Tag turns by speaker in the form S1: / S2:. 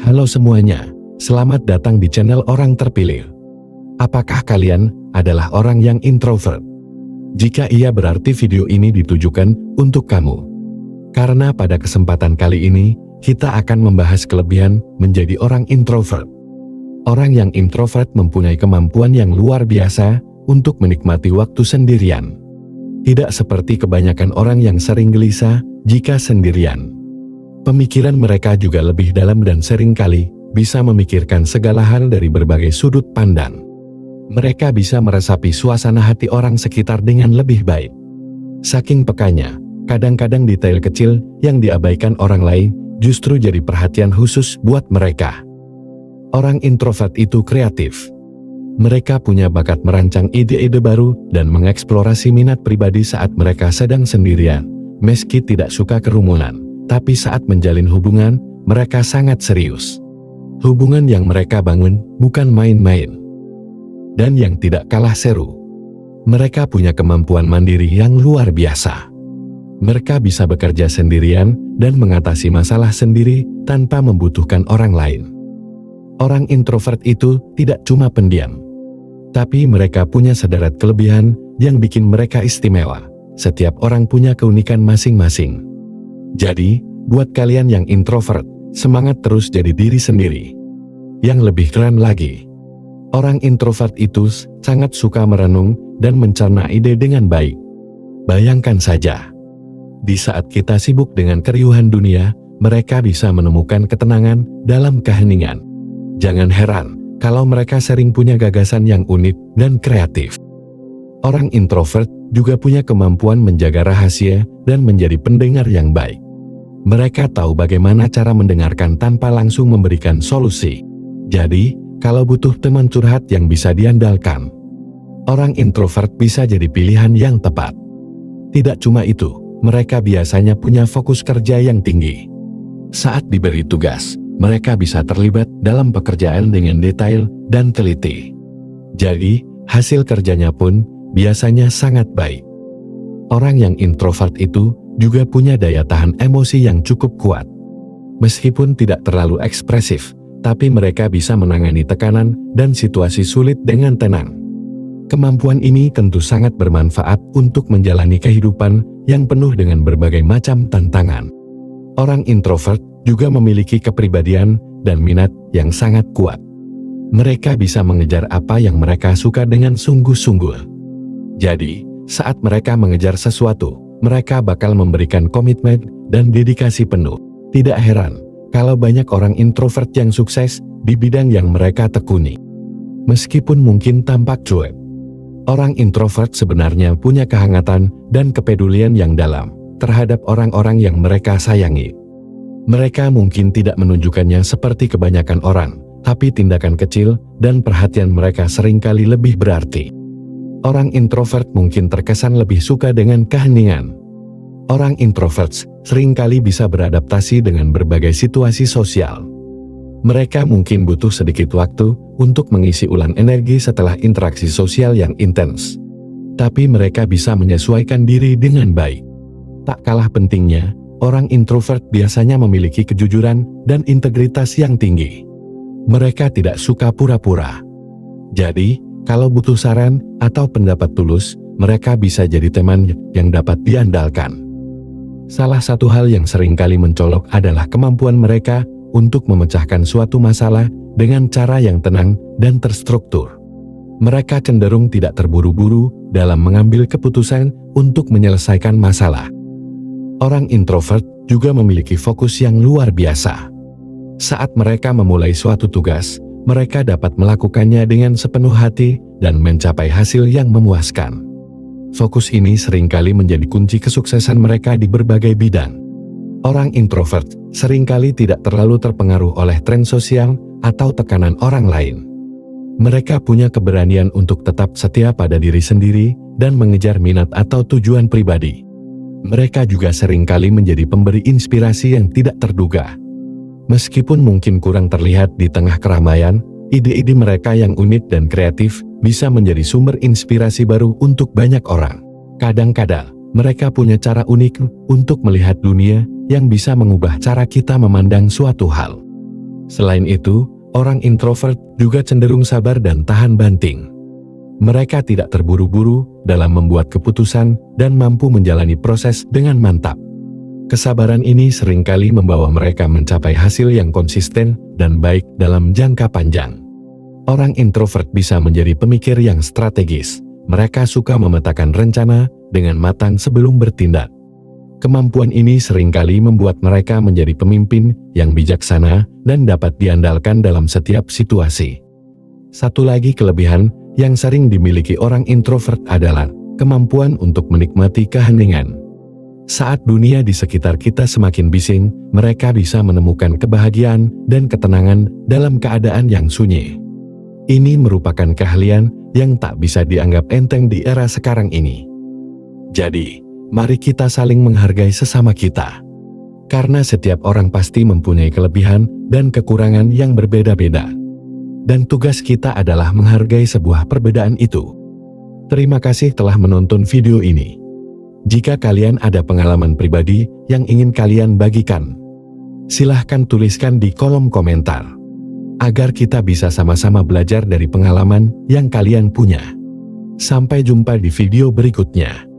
S1: Halo semuanya, selamat datang di channel Orang Terpilih. Apakah kalian adalah orang yang introvert? Jika iya, berarti video ini ditujukan untuk kamu. Karena pada kesempatan kali ini, kita akan membahas kelebihan menjadi orang introvert. Orang yang introvert mempunyai kemampuan yang luar biasa untuk menikmati waktu sendirian. Tidak seperti kebanyakan orang yang sering gelisah jika sendirian. Pemikiran mereka juga lebih dalam dan seringkali bisa memikirkan segala hal dari berbagai sudut pandang. Mereka bisa meresapi suasana hati orang sekitar dengan lebih baik. Saking pekanya, kadang-kadang detail kecil yang diabaikan orang lain justru jadi perhatian khusus buat mereka. Orang introvert itu kreatif. Mereka punya bakat merancang ide-ide baru dan mengeksplorasi minat pribadi saat mereka sedang sendirian, meski tidak suka kerumunan. Tapi saat menjalin hubungan, mereka sangat serius. Hubungan yang mereka bangun bukan main-main. Dan yang tidak kalah seru, mereka punya kemampuan mandiri yang luar biasa. Mereka bisa bekerja sendirian dan mengatasi masalah sendiri tanpa membutuhkan orang lain. Orang introvert itu tidak cuma pendiam, tapi mereka punya sederet kelebihan yang bikin mereka istimewa. Setiap orang punya keunikan masing-masing. Jadi, buat kalian yang introvert, semangat terus jadi diri sendiri. Yang lebih keren lagi, orang introvert itu sangat suka merenung dan mencerna ide dengan baik. Bayangkan saja, di saat kita sibuk dengan keriuhan dunia, mereka bisa menemukan ketenangan dalam keheningan. Jangan heran kalau mereka sering punya gagasan yang unik dan kreatif. Orang introvert juga punya kemampuan menjaga rahasia dan menjadi pendengar yang baik. Mereka tahu bagaimana cara mendengarkan tanpa langsung memberikan solusi. Jadi, kalau butuh teman curhat yang bisa diandalkan, orang introvert bisa jadi pilihan yang tepat. Tidak cuma itu, mereka biasanya punya fokus kerja yang tinggi. Saat diberi tugas, mereka bisa terlibat dalam pekerjaan dengan detail dan teliti. Jadi, hasil kerjanya pun biasanya sangat baik. Orang yang introvert itu juga punya daya tahan emosi yang cukup kuat. Meskipun tidak terlalu ekspresif, tapi mereka bisa menangani tekanan dan situasi sulit dengan tenang. Kemampuan ini tentu sangat bermanfaat untuk menjalani kehidupan yang penuh dengan berbagai macam tantangan. Orang introvert juga memiliki kepribadian dan minat yang sangat kuat. Mereka bisa mengejar apa yang mereka suka dengan sungguh-sungguh. Jadi, saat mereka mengejar sesuatu, mereka bakal memberikan komitmen dan dedikasi penuh. Tidak heran kalau banyak orang introvert yang sukses di bidang yang mereka tekuni. Meskipun mungkin tampak cuek, orang introvert sebenarnya punya kehangatan dan kepedulian yang dalam terhadap orang-orang yang mereka sayangi. Mereka mungkin tidak menunjukkannya seperti kebanyakan orang, tapi tindakan kecil dan perhatian mereka seringkali lebih berarti. Orang introvert mungkin terkesan lebih suka dengan keheningan. Orang introvert seringkali bisa beradaptasi dengan berbagai situasi sosial. Mereka mungkin butuh sedikit waktu untuk mengisi ulang energi setelah interaksi sosial yang intens. Tapi mereka bisa menyesuaikan diri dengan baik. Tak kalah pentingnya, orang introvert biasanya memiliki kejujuran dan integritas yang tinggi. Mereka tidak suka pura-pura. Jadi, kalau butuh saran atau pendapat tulus, mereka bisa jadi teman yang dapat diandalkan. Salah satu hal yang seringkali mencolok adalah kemampuan mereka untuk memecahkan suatu masalah dengan cara yang tenang dan terstruktur. Mereka cenderung tidak terburu-buru dalam mengambil keputusan untuk menyelesaikan masalah. Orang introvert juga memiliki fokus yang luar biasa. Saat mereka memulai suatu tugas, mereka dapat melakukannya dengan sepenuh hati dan mencapai hasil yang memuaskan. Fokus ini seringkali menjadi kunci kesuksesan mereka di berbagai bidang. Orang introvert seringkali tidak terlalu terpengaruh oleh tren sosial atau tekanan orang lain. Mereka punya keberanian untuk tetap setia pada diri sendiri dan mengejar minat atau tujuan pribadi. Mereka juga seringkali menjadi pemberi inspirasi yang tidak terduga. Meskipun mungkin kurang terlihat di tengah keramaian, ide-ide mereka yang unik dan kreatif bisa menjadi sumber inspirasi baru untuk banyak orang. Kadang-kadang, mereka punya cara unik untuk melihat dunia yang bisa mengubah cara kita memandang suatu hal. Selain itu, orang introvert juga cenderung sabar dan tahan banting. Mereka tidak terburu-buru dalam membuat keputusan dan mampu menjalani proses dengan mantap. Kesabaran ini seringkali membawa mereka mencapai hasil yang konsisten dan baik dalam jangka panjang. Orang introvert bisa menjadi pemikir yang strategis. Mereka suka memetakan rencana dengan matang sebelum bertindak. Kemampuan ini seringkali membuat mereka menjadi pemimpin yang bijaksana dan dapat diandalkan dalam setiap situasi. Satu lagi kelebihan yang sering dimiliki orang introvert adalah kemampuan untuk menikmati keheningan. Saat dunia di sekitar kita semakin bising, mereka bisa menemukan kebahagiaan dan ketenangan dalam keadaan yang sunyi. Ini merupakan keahlian yang tak bisa dianggap enteng di era sekarang ini. Jadi, mari kita saling menghargai sesama kita. Karena setiap orang pasti mempunyai kelebihan dan kekurangan yang berbeda-beda. Dan tugas kita adalah menghargai sebuah perbedaan itu. Terima kasih telah menonton video ini. Jika kalian ada pengalaman pribadi yang ingin kalian bagikan, silahkan tuliskan di kolom komentar, agar kita bisa sama-sama belajar dari pengalaman yang kalian punya. Sampai jumpa di video berikutnya.